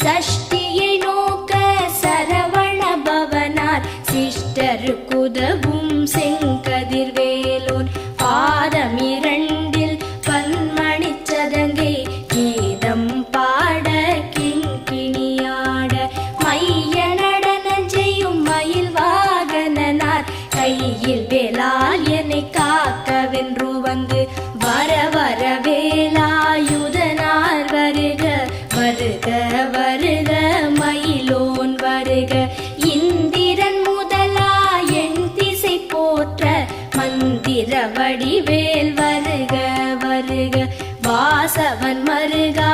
சஷ்டியை நோக்க சரவண பவனார் சிஷ்டருக்குதவும் செங்கதிர்வேலோன் பாதமிரண்டில் பன்மணி சதங்கை கீதம் பாட கிண்கிணியாட மைய நடன செய்யும் மயில் வாகனனார் கையில் வேலால் என்னை காக்கவென்று வந்து வர வர வேலாயுதனார் வருக வருக வருக மயிலோன் வருக இந்திரன் முதலா என் திசை போற்ற மந்திர வடிவேல் வருக வருக வாசவன் மருகா